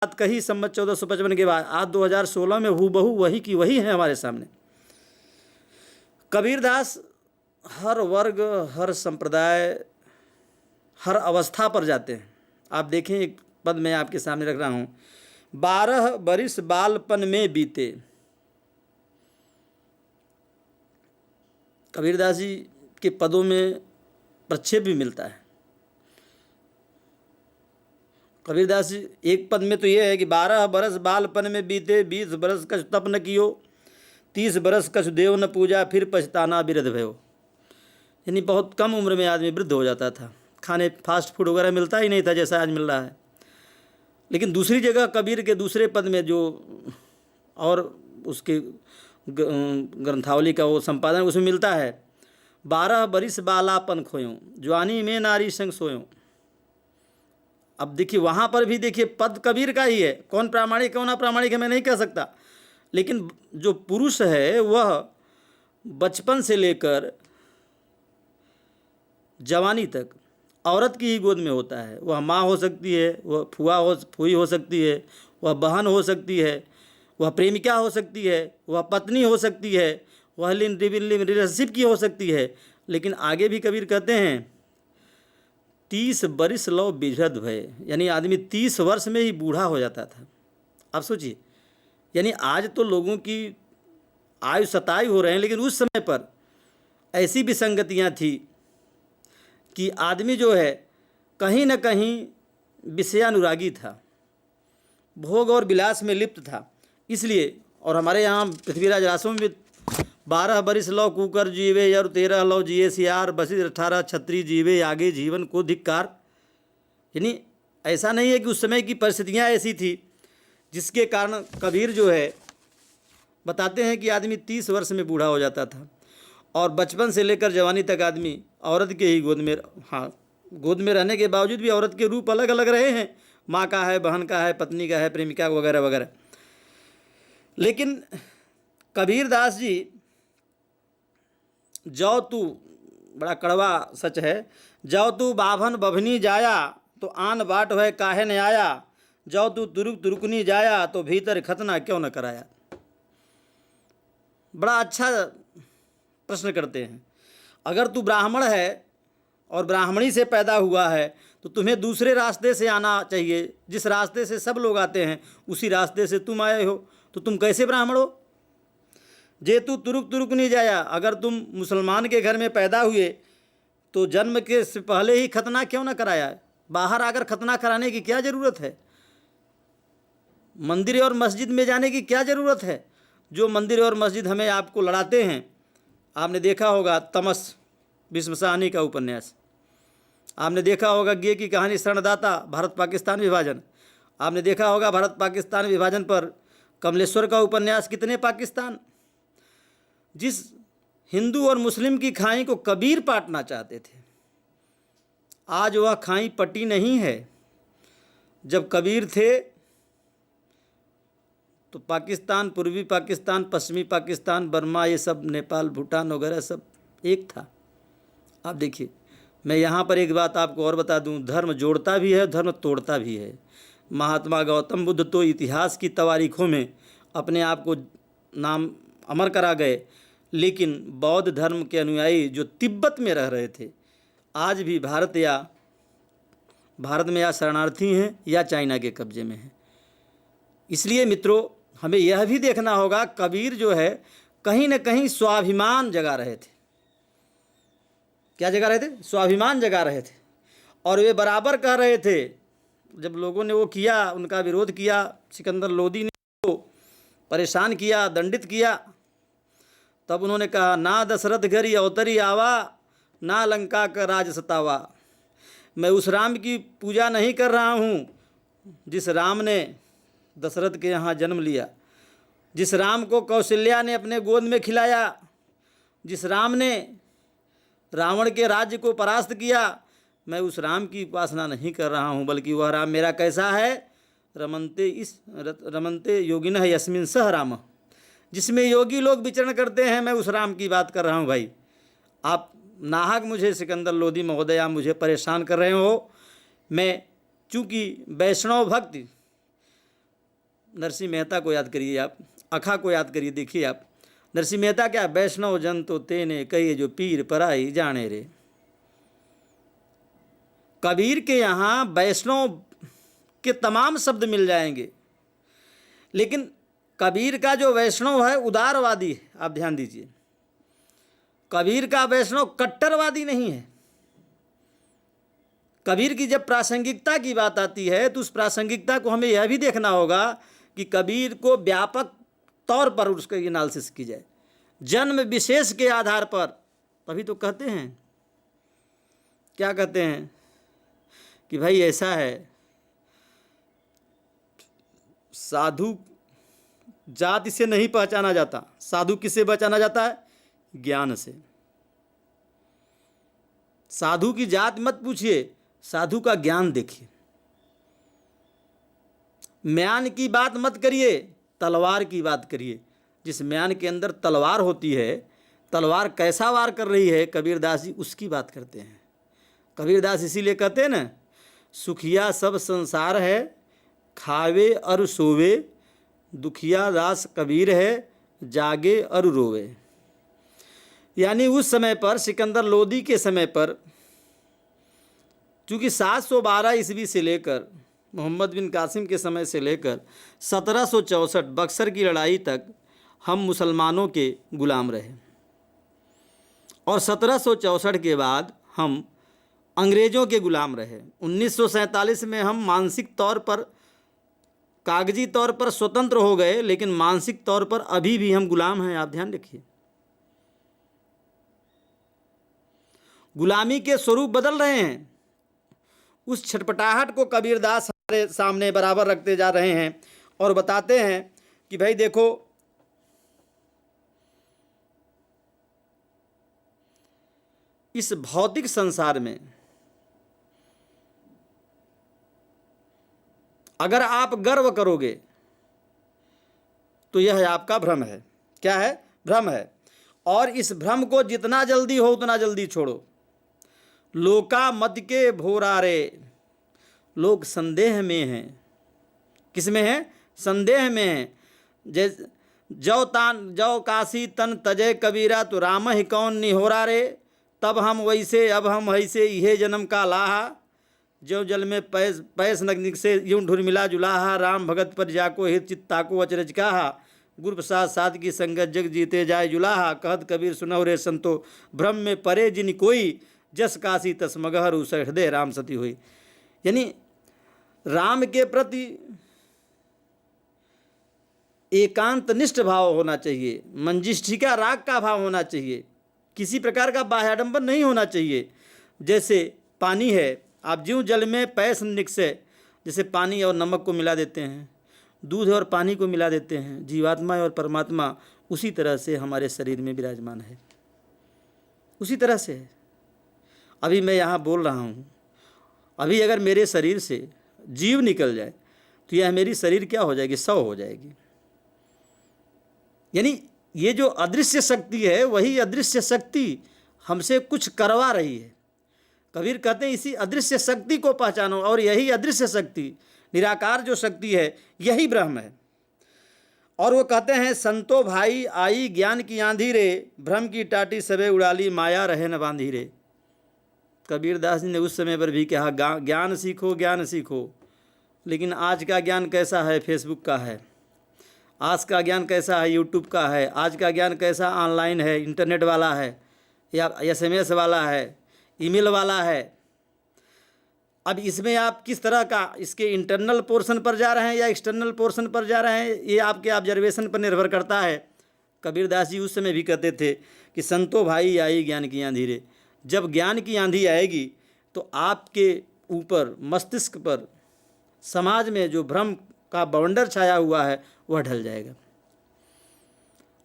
बात कही सम्मत 1455 के बाद, आज 2016 में हूबहू वही की वही है हमारे सामने। कबीरदास हर वर्ग, हर संप्रदाय, हर अवस्था पर जाते हैं। आप देखें, एक पद मैं आपके सामने रख रहा हूँ, 12 बरिस बालपन में बीते। कबीरदास जी के पदों में प्रक्षेप भी मिलता है। कबीरदास जी एक पद में तो ये है कि 12 बरस बालपन में बीते, 20 बरस कछ तप न कियो, 30 बरस कछ देव न पूजा, फिर पछताना बिरध भयो। यानी बहुत कम उम्र में आदमी वृद्ध हो जाता था, खाने फास्ट फूड वगैरह मिलता ही नहीं था जैसा आज मिल रहा है। लेकिन दूसरी जगह कबीर के दूसरे पद में जो और उसके ग्रंथावली का वो संपादन उसमें मिलता है, 12 बरिस बालापन खोयों, जवानी में नारी संग सोयों। अब देखिए वहाँ पर भी देखिए पद कबीर का ही है, कौन प्रामाणिक कौन अप्रामाणिक है मैं नहीं कह सकता, लेकिन जो पुरुष है वह बचपन से लेकर जवानी तक औरत की ही गोद में होता है। वह माँ हो सकती है, वह फूई हो सकती है, वह बहन हो सकती है, वह प्रेमिका हो सकती है, वह पत्नी हो सकती है, वह रिलेशनशिप की हो सकती है। लेकिन आगे भी कबीर कहते हैं 30 बरिस लो बिझद भय, यानी आदमी 30 वर्ष में ही बूढ़ा हो जाता था। आप सोचिए, यानी आज तो लोगों की आयु 27 हो रहे हैं, लेकिन उस समय पर ऐसी विसंगतियाँ थी कि आदमी जो है कहीं न कहीं विषयानुरागी था, भोग और विलास में लिप्त था। इसलिए और हमारे यहाँ पृथ्वीराज रासों में 12 बरिस लो कुकर जीवे यर 13 लो जिए सियार, बसी 18 छत्री जीवे आगे जीवन को धिक्कार। यानी ऐसा नहीं है कि उस समय की परिस्थितियाँ ऐसी थी जिसके कारण कबीर जो है बताते हैं कि आदमी 30 वर्ष में बूढ़ा हो जाता था और बचपन से लेकर जवानी तक आदमी औरत के ही गोद में, हाँ गोद में रहने के बावजूद भी औरत के रूप अलग अलग रहे हैं, माँ का है, बहन का है, पत्नी का है, प्रेमिका वगैरह वगैरह। लेकिन कबीरदास जी जो तू, बड़ा कड़वा सच है, जो तू बाभन बभनी जाया तो आन बाट है काहे न आया, जो तू तुरुक तुरुकनी जाया तो भीतर खतना क्यों न कराया। बड़ा अच्छा प्रश्न करते हैं। अगर तू ब्राह्मण है और ब्राह्मणी से पैदा हुआ है तो तुम्हें दूसरे रास्ते से आना चाहिए, जिस रास्ते से सब लोग आते हैं उसी रास्ते से तुम आए हो, तो तुम कैसे ब्राह्मण हो। जे तू तुरुक तुरुक नहीं जाया, अगर तुम मुसलमान के घर में पैदा हुए तो जन्म के से पहले ही खतना क्यों ना कराया। बाहर आकर खतना कराने की क्या ज़रूरत है, मंदिर और मस्जिद में जाने की क्या ज़रूरत है। जो मंदिर और मस्जिद हमें आपको लड़ाते हैं, आपने देखा होगा तमस भीष्म साहनी का उपन्यास, आपने देखा होगा गे की कहानी शरणदाता, भारत पाकिस्तान विभाजन, आपने देखा होगा भारत पाकिस्तान विभाजन पर कमलेश्वर का उपन्यास कितने पाकिस्तान। जिस हिंदू और मुस्लिम की खाई को कबीर पाटना चाहते थे, आज वह खाई पटी नहीं है। जब कबीर थे तो पाकिस्तान, पूर्वी पाकिस्तान, पश्चिमी पाकिस्तान, बर्मा, ये सब नेपाल, भूटान वगैरह सब एक था। आप देखिए, मैं यहाँ पर एक बात आपको और बता दूँ, धर्म जोड़ता भी है, धर्म तोड़ता भी है। महात्मा गौतम बुद्ध तो इतिहास की तवारीखों में अपने आप को नाम अमर करा गए, लेकिन बौद्ध धर्म के अनुयायी जो तिब्बत में रह रहे थे, आज भी भारत में या शरणार्थी हैं या चाइना के कब्जे में हैं। इसलिए मित्रों, हमें यह भी देखना होगा, कबीर जो है कहीं न कहीं स्वाभिमान जगा रहे थे। क्या जगा रहे थे? स्वाभिमान जगा रहे थे। और वे बराबर कह रहे थे, जब लोगों ने वो किया, उनका विरोध किया, सिकंदर लोदी ने वो परेशान किया, दंडित किया, तब उन्होंने कहा, ना दशरथ घरी अवतरी आवा, ना लंका का राज सतावा। मैं उस राम की पूजा नहीं कर रहा हूँ जिस राम ने दशरथ के यहाँ जन्म लिया, जिस राम को कौशल्या ने अपने गोद में खिलाया, जिस राम ने रावण के राज्य को परास्त किया। मैं उस राम की उपासना नहीं कर रहा हूँ, बल्कि वह राम मेरा कैसा है, रमन्ते योगिनः यस्मिन् सह राम, जिसमें योगी लोग विचरण करते हैं, मैं उस राम की बात कर रहा हूँ। भाई आप नाहक मुझे सिकंदर लोदी महोदय, आप मुझे परेशान कर रहे हो। मैं चूँकि वैष्णव भक्ति नरसिंह मेहता को याद करिए आप, अखा को याद करिए, देखिए आप नरसिंह मेहता क्या, वैष्णव जन तो तेने कहिए जो पीर पराई जाने रे। कबीर के यहाँ वैष्णव के तमाम शब्द मिल जाएंगे, लेकिन कबीर का जो वैष्णव है उदारवादी है। आप ध्यान दीजिए, कबीर का वैष्णव कट्टरवादी नहीं है। कबीर की जब प्रासंगिकता की बात आती है तो उस प्रासंगिकता को हमें यह भी देखना होगा कि कबीर को व्यापक तौर पर उसका एनालिसिस की जाए, जन्म विशेष के आधार पर। तभी तो कहते हैं, क्या कहते हैं कि भाई ऐसा है, साधु जाति से नहीं पहचाना जाता, साधु किससे पहचाना जाता है? ज्ञान से। साधु की जात मत पूछिए, साधु का ज्ञान देखिए। म्यान की बात मत करिए, तलवार की बात करिए। जिस म्यान के अंदर तलवार होती है, तलवार कैसा वार कर रही है, कबीरदास जी उसकी बात करते हैं। कबीरदास इसीलिए कहते हैं ना, सुखिया सब संसार है, खावे और सोवे, दुखिया दास कबीर है, जागे और रोवे। यानी उस समय पर, सिकंदर लोदी के समय पर, चूँकि 712 ईस्वी से लेकर मोहम्मद बिन कासिम के समय से लेकर 1764 बक्सर की लड़ाई तक हम मुसलमानों के गुलाम रहे, और 1764 के बाद हम अंग्रेज़ों के गुलाम रहे। 1947 में हम मानसिक तौर पर, कागजी तौर पर स्वतंत्र हो गए, लेकिन मानसिक तौर पर अभी भी हम गुलाम हैं। आप ध्यान रखिए, गुलामी के स्वरूप बदल रहे हैं। उस छटपटाहट को कबीरदास हमारे सामने बराबर रखते जा रहे हैं और बताते हैं कि भाई देखो, इस भौतिक संसार में अगर आप गर्व करोगे तो यह आपका भ्रम है। क्या है? भ्रम है। और इस भ्रम को जितना जल्दी हो उतना जल्दी छोड़ो। लोका मत के भोरारे, लोग संदेह में हैं। किस में हैं? संदेह में हैं। जैसे जौ काशी तन तजय कबीरा, तो राम ही कौन निहोरा रे, तब हम वैसे अब हम वैसे इहे जन्म का लाहा, जो जल में पैस नग्निक से यूं ढुर मिला जुलाहा, राम भगत पर जाको हित चित्ता को अचरज कहा, गुरु प्रसाद साध की संगत जग जीते जाए जुलाहा, कहत कबीर सुनौ रे संतो, भ्रम में परे जिन कोई, जस काशी तस मगहर उस हृदय राम सती हुई। यानी राम के प्रति एकांत निष्ठ भाव होना चाहिए, मंजिष्ठिका राग का भाव होना चाहिए, किसी प्रकार का बाह्याडंबर नहीं होना चाहिए। जैसे पानी है, आप ज्यों जल में पैस निकसे, जैसे पानी और नमक को मिला देते हैं, दूध और पानी को मिला देते हैं, जीवात्मा और परमात्मा उसी तरह से हमारे शरीर में विराजमान है, उसी तरह से है। अभी मैं यहाँ बोल रहा हूँ, अभी अगर मेरे शरीर से जीव निकल जाए तो यह मेरी शरीर क्या हो जाएगी? शव हो जाएगी। यानी ये जो अदृश्य शक्ति है, वही अदृश्य शक्ति हमसे कुछ करवा रही है। कबीर कहते हैं इसी अदृश्य शक्ति को पहचानो, और यही अदृश्य शक्ति, निराकार जो शक्ति है, यही ब्रह्म है। और वो कहते हैं, संतो भाई आई ज्ञान की आंधी रे, भ्रम की टाटी सबे उड़ाली, माया रहे न बांधी रे। कबीरदास जी ने उस समय पर भी कहा, ज्ञान सीखो, ज्ञान सीखो। लेकिन आज का ज्ञान कैसा है? फेसबुक का है। आज का ज्ञान कैसा है? यूट्यूब का है। आज का ज्ञान कैसा? ऑनलाइन है, इंटरनेट वाला है, या SMS वाला है, ईमेल वाला है। अब इसमें आप किस तरह का, इसके इंटरनल पोर्शन पर जा रहे हैं या एक्सटर्नल पोर्शन पर जा रहे हैं, ये आपके ऑब्जर्वेशन पर निर्भर करता है। कबीरदास जी उस समय भी कहते थे कि संतो भाई आई ज्ञान की आंधी रे। जब ज्ञान की आंधी आएगी तो आपके ऊपर, मस्तिष्क पर, समाज में जो भ्रम का बवंडर छाया हुआ है वह ढल जाएगा।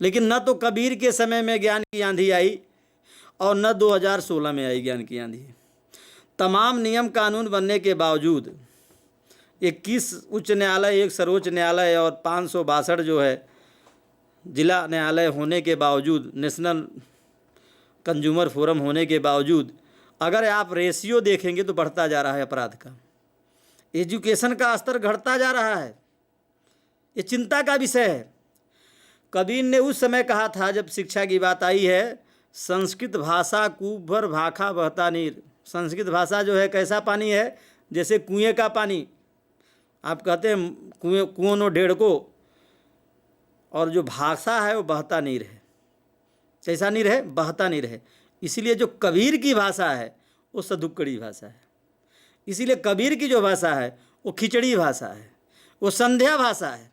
लेकिन न तो कबीर के समय में ज्ञान की आंधी आई और न 2016 में आई ज्ञान की आंधी। तमाम नियम कानून बनने के बावजूद 21 उच्च न्यायालय, एक सर्वोच्च न्यायालय और 562 जो है जिला न्यायालय होने के बावजूद, नेशनल कंज्यूमर फोरम होने के बावजूद, अगर आप रेशियो देखेंगे तो बढ़ता जा रहा है अपराध का। एजुकेशन का स्तर घटता जा रहा है। ये चिंता का विषय है। कबीर ने उस समय कहा था जब शिक्षा की बात आई है, संस्कृत भाषा कूप भर भाखा बहता नीर। संस्कृत भाषा जो है कैसा पानी है, जैसे कुएं का पानी। आप कहते हैं कुओं नो डेढ़ को, और जो भाषा है वो बहता नीर है। कैसा नीर है? बहता नीर है। इसीलिए जो कबीर की भाषा है वो सदुक्कड़ी भाषा है। इसीलिए कबीर की जो भाषा है वो खिचड़ी भाषा है, वो संध्या भाषा है।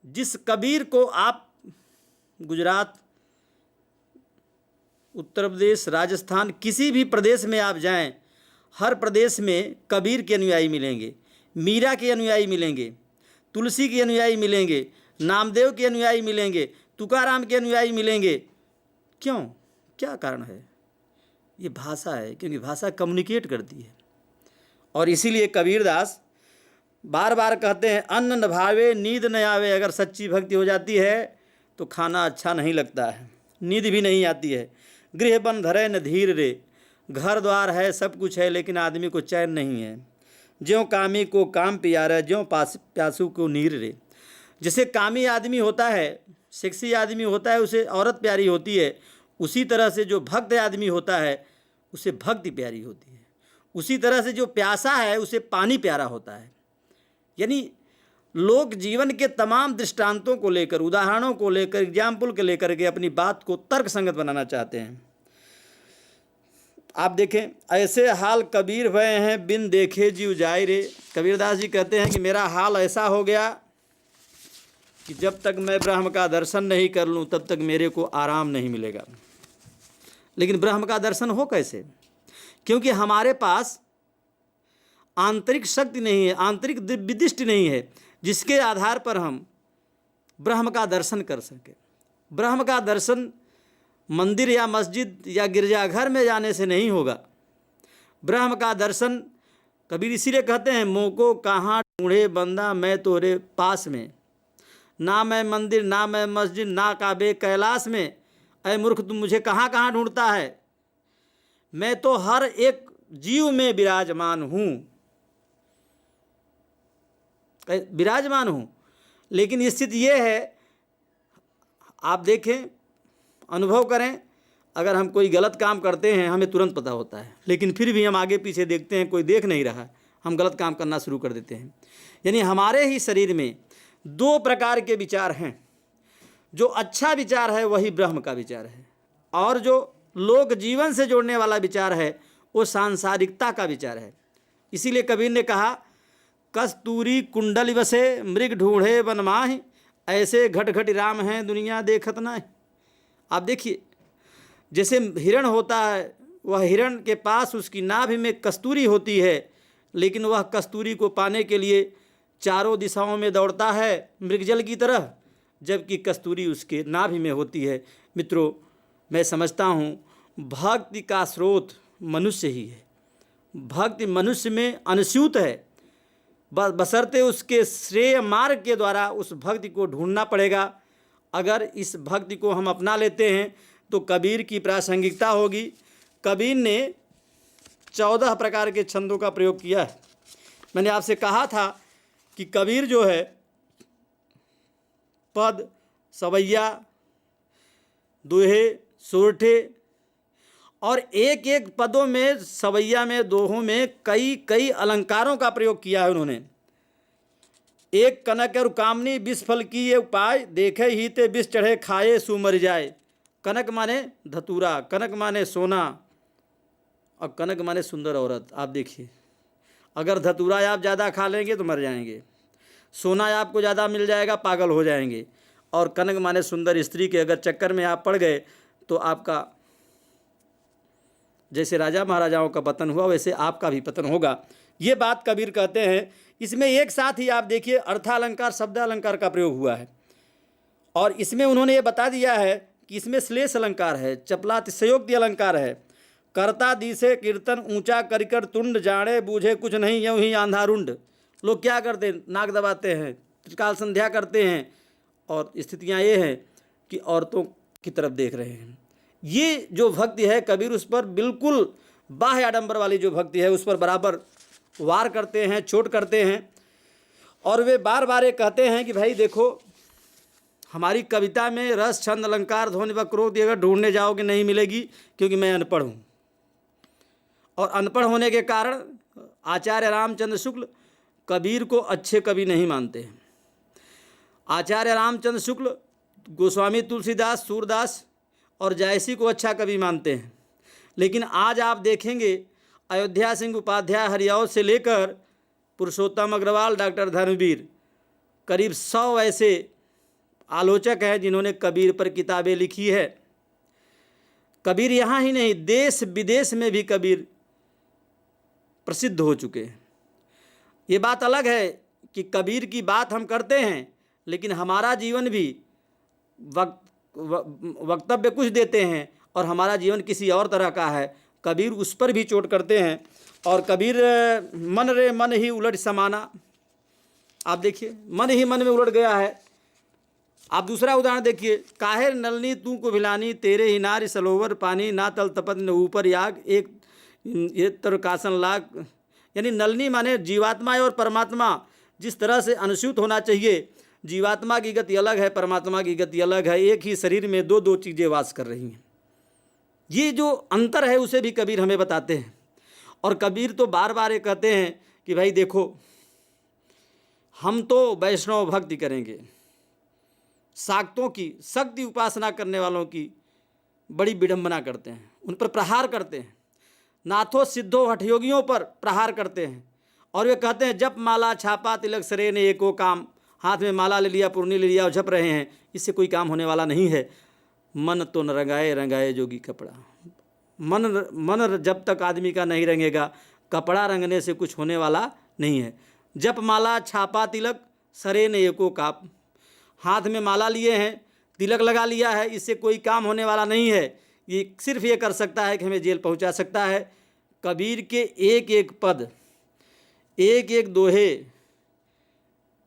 जिस कबीर को आप गुजरात, उत्तर प्रदेश, राजस्थान, किसी भी प्रदेश में आप जाएं, हर प्रदेश में कबीर के अनुयायी मिलेंगे, मीरा के अनुयायी मिलेंगे, तुलसी के अनुयायी मिलेंगे, नामदेव के अनुयायी मिलेंगे, तुकाराम के अनुयायी मिलेंगे। क्यों? क्या कारण है? ये भाषा है, क्योंकि भाषा कम्युनिकेट करती है। और इसीलिए कबीरदास बार बार कहते हैं, अन्न न भावे नींद न आवे। अगर सच्ची भक्ति हो जाती है तो खाना अच्छा नहीं लगता है, नींद भी नहीं आती है। गृह बन धरे न धीर रे। घर द्वार है, सब कुछ है, लेकिन आदमी को चैन नहीं है। ज्यों कामी को काम प्यारा, ज्यों प्यासू को नीर रे। जैसे कामी आदमी होता है, सेक्सी आदमी होता है, उसे औरत प्यारी होती है, उसी तरह से जो भक्त आदमी होता है उसे भक्ति प्यारी होती है। उसी तरह से जो प्यासा है उसे पानी प्यारा होता है। यानी लोग जीवन के तमाम दृष्टांतों को लेकर, उदाहरणों को लेकर, एग्जाम्पल को लेकर के अपनी बात को तर्क संगत बनाना चाहते हैं। आप देखें, ऐसे हाल कबीर भये हैं, बिन देखे जीव जाए रे। कबीरदास जी कहते हैं कि मेरा हाल ऐसा हो गया कि जब तक मैं ब्रह्म का दर्शन नहीं कर लूँ तब तक मेरे को आराम नहीं मिलेगा। लेकिन ब्रह्म का दर्शन हो कैसे? क्योंकि हमारे पास आंतरिक शक्ति नहीं है, आंतरिक दिव्य दृष्टि नहीं है जिसके आधार पर हम ब्रह्म का दर्शन कर सकें। ब्रह्म का दर्शन मंदिर या मस्जिद या गिरजाघर में जाने से नहीं होगा। ब्रह्म का दर्शन कबीर इसीलिए कहते हैं, मोको कहाँ ढूंढे बंदा मैं तोरे पास में। ना मैं मंदिर, ना मैं मस्जिद, ना काबे कैलाश में। ऐ मूर्ख, तुम मुझे कहाँ कहाँ ढूंढता है? मैं तो हर एक जीव में विराजमान हूँ। लेकिन स्थिति ये है, आप देखें, अनुभव करें, अगर हम कोई गलत काम करते हैं हमें तुरंत पता होता है, लेकिन फिर भी हम आगे पीछे देखते हैं, कोई देख नहीं रहा, हम गलत काम करना शुरू कर देते हैं। यानी हमारे ही शरीर में दो प्रकार के विचार हैं। जो अच्छा विचार है वही ब्रह्म का विचार है, और जो लोक जीवन से जोड़ने वाला विचार है वो सांसारिकता का विचार है। इसीलिए कबीर ने कहा, कस्तूरी कुंडल बसे मृग ढूंढे वन माहि, ऐसे घट घट राम हैं दुनिया देखत ना। आप देखिए, जैसे हिरण होता है, वह हिरण के पास उसकी नाभि में कस्तूरी होती है, लेकिन वह कस्तूरी को पाने के लिए चारों दिशाओं में दौड़ता है मृगजल की तरह, जबकि कस्तूरी उसके नाभि में होती है। मित्रों, मैं समझता हूँ भक्ति का स्रोत मनुष्य ही है। भक्ति मनुष्य में अनुस्यूत है, बशर्ते उसके श्रेय मार्ग के द्वारा उस भक्ति को ढूंढना पड़ेगा। अगर इस भक्ति को हम अपना लेते हैं तो कबीर की प्रासंगिकता होगी। कबीर ने 14 प्रकार के छंदों का प्रयोग किया है। मैंने आपसे कहा था कि कबीर जो है पद, सवैया, दोहे, सोरठे, और एक एक पदों में, सवैया में, दोहों में कई अलंकारों का प्रयोग किया है उन्होंने। एक कनक और कामनी विष फल की ये उपाय, देखे ही ते विष चढ़े खाए सु मर जाए। कनक माने धतूरा, कनक माने सोना, और कनक माने सुंदर औरत। आप देखिए, अगर धतूरा आप ज़्यादा खा लेंगे तो मर जाएंगे, सोना आपको ज़्यादा मिल जाएगा, पागल हो जाएंगे, और कनक माने सुंदर स्त्री के अगर चक्कर में आप पड़ गए तो आपका, जैसे राजा महाराजाओं का पतन हुआ वैसे आपका भी पतन होगा। ये बात कबीर कहते हैं। इसमें एक साथ ही आप देखिए अर्थालंकार, शब्दालंकार का प्रयोग हुआ है, और इसमें उन्होंने ये बता दिया है कि इसमें श्लेष अलंकार है, चपलातिशयोक्ति अलंकार है। कर्ता दिसे कीर्तन ऊंचा करिकर तुंड, जाने बूझे कुछ नहीं यूं ही आंधारुंड। लोग क्या करते हैं? नाक दबाते हैं, त्रिकाल संध्या करते हैं, और स्थितियाँ ये हैं कि औरतों की तरफ देख रहे हैं। ये जो भक्ति है कबीर उस पर बिल्कुल बाह्य आडंबर वाली जो भक्ति है उस पर बराबर वार करते हैं, चोट करते हैं। और वे बार बार ये कहते हैं कि भाई देखो, हमारी कविता में रस, छंद, अलंकार, ध्वनि व क्रोध अगर ढूंढने जाओगे नहीं मिलेगी, क्योंकि मैं अनपढ़ हूँ। और अनपढ़ होने के कारण आचार्य रामचंद्र शुक्ल कबीर को अच्छे कवि नहीं मानते हैं। आचार्य रामचंद्र शुक्ल गोस्वामी तुलसीदास, सूरदास और जायसी को अच्छा कवि मानते हैं। लेकिन आज आप देखेंगे अयोध्या सिंह उपाध्याय हरियाव से लेकर पुरुषोत्तम अग्रवाल, डॉक्टर धर्मवीर, करीब 100 ऐसे आलोचक हैं जिन्होंने कबीर पर किताबें लिखी है। कबीर यहाँ ही नहीं, देश विदेश में भी कबीर प्रसिद्ध हो चुके हैं। ये बात अलग है कि कबीर की बात हम करते हैं, लेकिन हमारा जीवन भी वक्तव्य कुछ देते हैं और हमारा जीवन किसी और तरह का है। कबीर उस पर भी चोट करते हैं। और कबीर मन रे मन ही उलट समाना, आप देखिए, मन ही मन में उलट गया है। आप दूसरा उदाहरण देखिए, काहे नलनी तू को भिलानी, तेरे ही नारी सलोवर पानी, ना तल तपत न ऊपर याग, एक ये तरकासन लाग। यानी नलनी माने जीवात्मा और परमात्मा जिस तरह से अनुसूत होना चाहिए, जीवात्मा की गति अलग है, परमात्मा की गति अलग है। एक ही शरीर में दो दो चीज़ें वास कर रही हैं। ये जो अंतर है उसे भी कबीर हमें बताते हैं। और कबीर तो बार बार ये कहते हैं कि भाई देखो, हम तो वैष्णव भक्ति करेंगे, शाक्तों की शक्ति उपासना करने वालों की बड़ी विडंबना करते हैं, उन पर प्रहार करते हैं, नाथों सिद्धों हठयोगियों पर प्रहार करते हैं। और वे कहते हैं जप माला छापा तिलक सरे ने एको काम, हाथ में माला ले लिया, पुरनी ले लिया और झप रहे हैं, इससे कोई काम होने वाला नहीं है। मन तो न रंगाए रंगाए जोगी कपड़ा, मन जब तक आदमी का नहीं रंगेगा, कपड़ा रंगने से कुछ होने वाला नहीं है। जप माला छापा तिलक सरे ने एको काप, हाथ में माला लिए हैं, तिलक लगा लिया है, इससे कोई काम होने वाला नहीं है। ये सिर्फ ये कर सकता है कि हमें जेल पहुंचा सकता है। कबीर के एक एक पद, एक एक दोहे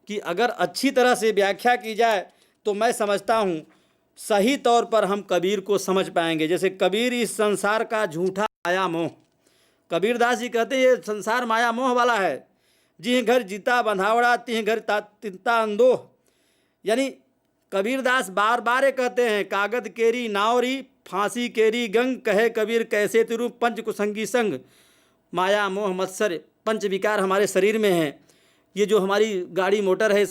की अगर अच्छी तरह से व्याख्या की जाए तो मैं समझता हूँ सही तौर पर हम कबीर को समझ पाएंगे। जैसे कबीर इस संसार का झूठा माया मोह, कबीरदास जी कहते हैं ये संसार माया मोह वाला है। जिह घर जीता बंधावड़ा तिह घर तिंता अंदोह। यानी कबीरदास बार बार कहते हैं कागद केरी नावरी फांसी केरी गंग, कहे कबीर कैसे तिरु पंच कुसंगी संग। माया मोह मत्सर पंच विकार हमारे शरीर में हैं। ये जो हमारी गाड़ी मोटर है